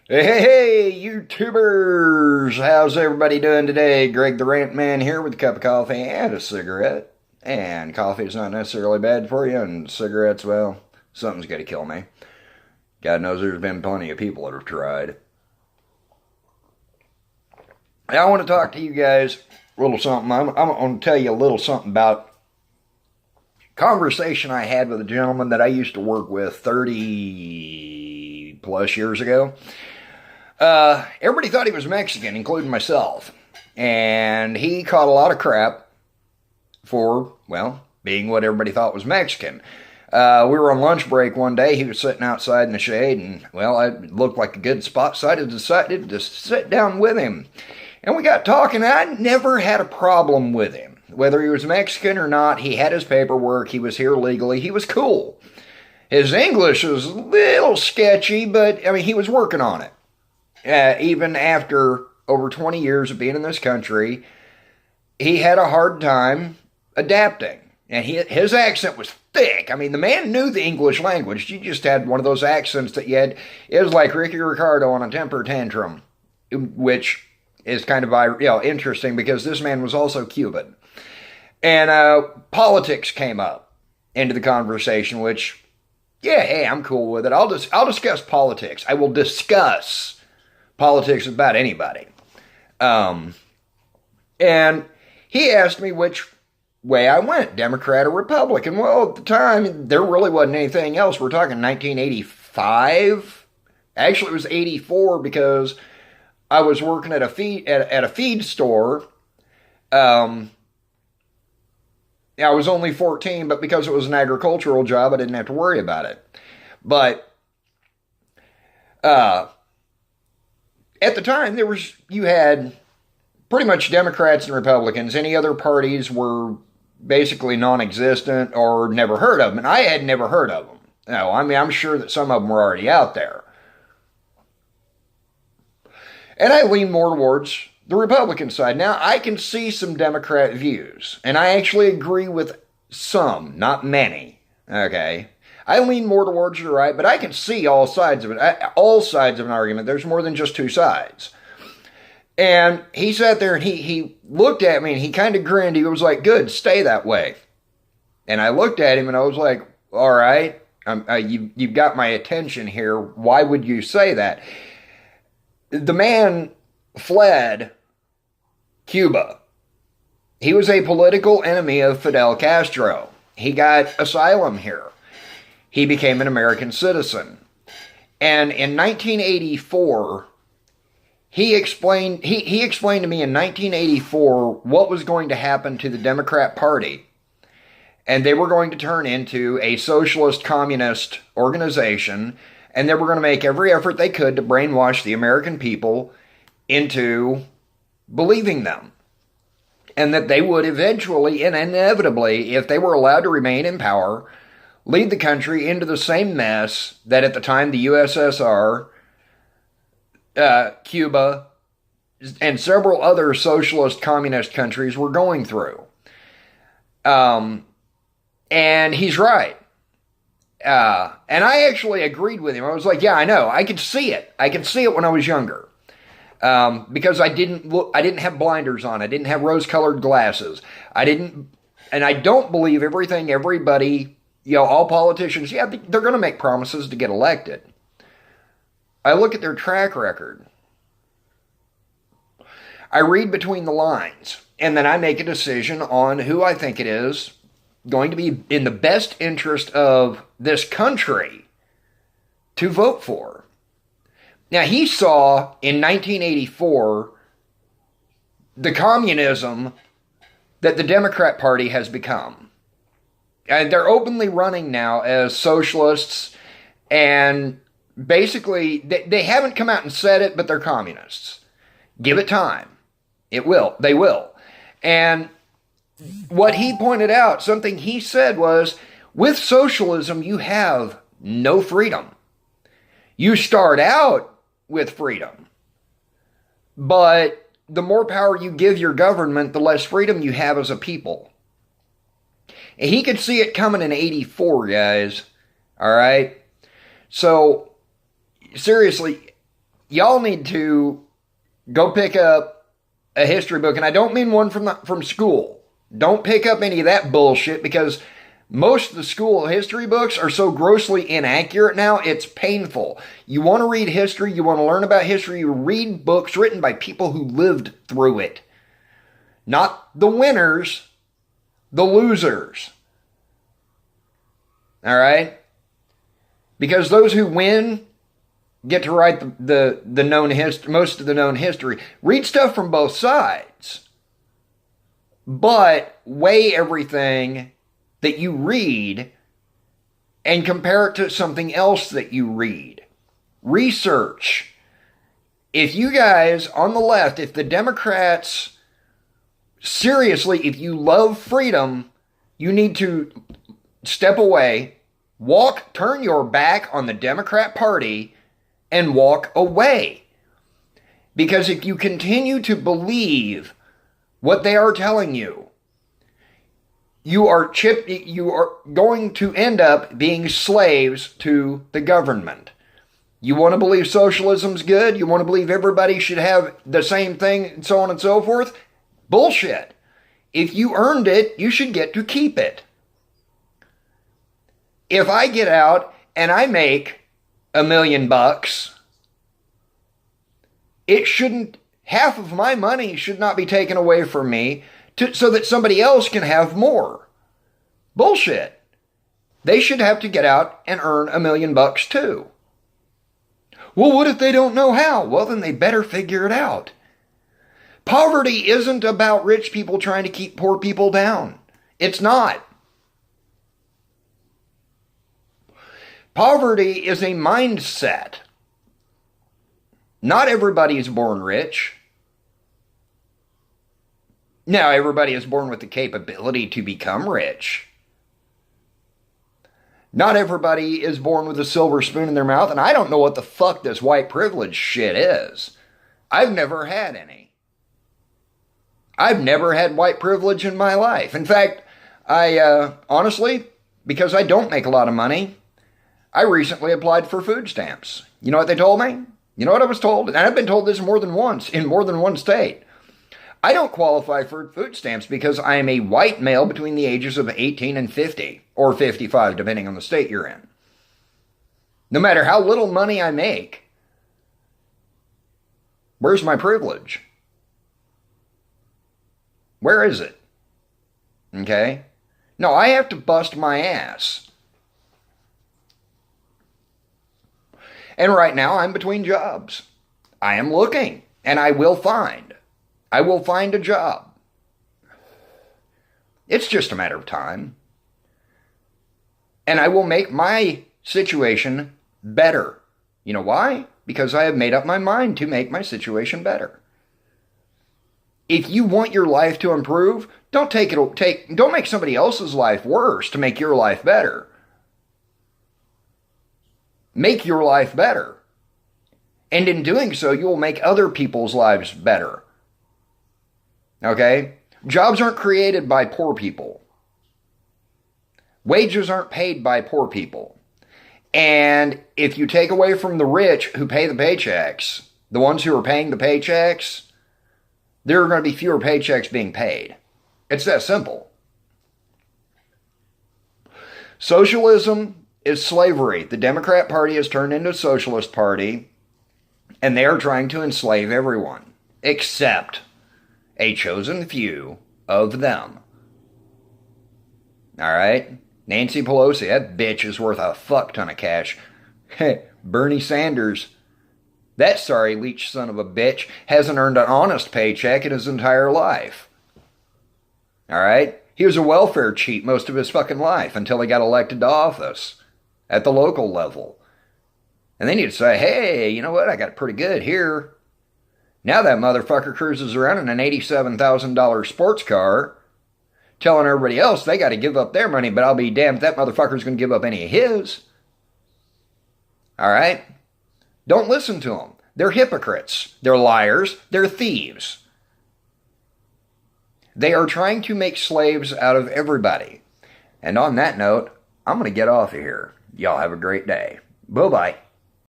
Hey, YouTubers! How's everybody doing today? Greg the Rant Man here with a cup of coffee and a cigarette. And coffee is not necessarily bad for you, and cigarettes, well, something's got to kill me. God knows there's been plenty of people that have tried. Now, I want to talk to you guys a little something. I'm going to tell you a little something about a conversation I had with a gentleman that I used to work with 30 plus years ago. Everybody thought he was Mexican, including myself. And he caught a lot of crap for, well, being what everybody thought was Mexican. We were on lunch break one day. He was sitting outside in the shade, and, well, it looked like a good spot, so I decided to sit down with him. And we got talking, and I never had a problem with him. Whether he was Mexican or not, he had his paperwork, he was here legally, he was cool. His English was a little sketchy, but, I mean, he was working on it. Even after over 20 years of being in this country, he had a hard time adapting. And his accent was thick. I mean, the man knew the English language. He just had one of those accents that you had. It was like Ricky Ricardo on a temper tantrum, which is kind of interesting because this man was also Cuban. And politics came up into the conversation, which, yeah, hey, I'm cool with it. I'll discuss politics. I will discuss politics about anybody. And he asked me which way I went, Democrat or Republican. Well, at the time, there really wasn't anything else. We're talking 1985. Actually, it was 84 because I was working at a feed store. I was only 14, but because it was an agricultural job, I didn't have to worry about it. But at the time, you had pretty much Democrats and Republicans. Any other parties were basically non-existent or never heard of them, and I had never heard of them. No, I mean, I'm sure that some of them were already out there. And I lean more towards the Republican side. Now, I can see some Democrat views, and I actually agree with some, not many, okay? I lean more towards the right, but I can see all sides of it, all sides of an argument. There's more than just two sides. And he sat there and he looked at me and he kind of grinned. He was like, good, stay that way. And I looked at him and I was like, all right, you've got my attention here. Why would you say that? The man fled Cuba. He was a political enemy of Fidel Castro. He got asylum here. He became an American citizen. And in 1984, he explained to me in 1984 what was going to happen to the Democrat Party. And they were going to turn into a socialist communist organization, and they were going to make every effort they could to brainwash the American people into believing them. And that they would eventually and inevitably, if they were allowed to remain in power, lead the country into the same mess that at the time the USSR, Cuba, and several other socialist communist countries were going through. And he's right. And I actually agreed with him. I was like, yeah, I know. I could see it. I could see it when I was younger. Because I didn't have blinders on. I didn't have rose-colored glasses. And I don't believe everything everybody, all politicians, yeah, they're going to make promises to get elected. I look at their track record. I read between the lines, and then I make a decision on who I think it is going to be in the best interest of this country to vote for. Now, he saw in 1984 the communism that the Democrat Party has become. And they're openly running now as socialists, and basically, they haven't come out and said it, but they're communists. Give it time. It will. They will. And what he pointed out, something he said was, with socialism, you have no freedom. You start out with freedom, but the more power you give your government, the less freedom you have as a people. And he could see it coming in 84, guys. All right? So, seriously, y'all need to go pick up a history book. And I don't mean one from school. Don't pick up any of that bullshit, because most of the school history books are so grossly inaccurate now, it's painful. You want to read history, you want to learn about history, you read books written by people who lived through it. Not the winners, the losers. All right? Because those who win get to write the known history, most of the known history. Read stuff from both sides, but weigh everything that you read and compare it to something else that you read. Research. If you guys on the left, if the Democrats, seriously, if you love freedom, you need to step away, turn your back on the Democrat Party and walk away. Because if you continue to believe what they are telling you, you are going to end up being slaves to the government. You want to believe socialism's good? You want to believe everybody should have the same thing, and so on and so forth? Bullshit. If you earned it, you should get to keep it. If I get out and I make $1 million, half of my money should not be taken away from me so that somebody else can have more. Bullshit. They should have to get out and earn $1 million too. Well, what if they don't know how? Well, then they better figure it out. Poverty isn't about rich people trying to keep poor people down. It's not. Poverty is a mindset. Not everybody is born rich. Now, everybody is born with the capability to become rich. Not everybody is born with a silver spoon in their mouth, and I don't know what the fuck this white privilege shit is. I've never had any. I've never had white privilege in my life. In fact, I honestly, because I don't make a lot of money, I recently applied for food stamps. You know what they told me? You know what I was told? And I've been told this more than once, in more than one state. I don't qualify for food stamps because I am a white male between the ages of 18 and 50, or 55, depending on the state you're in. No matter how little money I make, where's my privilege? Where is it? Okay? No, I have to bust my ass. And right now, I'm between jobs. I am looking, and I will find a job. It's just a matter of time. And I will make my situation better. You know why? Because I have made up my mind to make my situation better. If you want your life to improve, don't make somebody else's life worse to make your life better. Make your life better. And in doing so, you will make other people's lives better. Okay? Jobs aren't created by poor people. Wages aren't paid by poor people. And if you take away from the rich who pay the paychecks, the ones who are paying the paychecks, there are going to be fewer paychecks being paid. It's that simple. Socialism is slavery. The Democrat Party has turned into a socialist party, and they are trying to enslave everyone, except a chosen few of them. All right? Nancy Pelosi, that bitch is worth a fuck ton of cash. Bernie Sanders, that sorry leech son of a bitch, hasn't earned an honest paycheck in his entire life. All right? He was a welfare cheat most of his fucking life until he got elected to office at the local level. And then he'd say, hey, you know what? I got it pretty good here. Now that motherfucker cruises around in an $87,000 sports car, telling everybody else they got to give up their money, but I'll be damned if that motherfucker's going to give up any of his. All right? Don't listen to them. They're hypocrites. They're liars. They're thieves. They are trying to make slaves out of everybody. And on that note, I'm going to get off of here. Y'all have a great day. Bye-bye.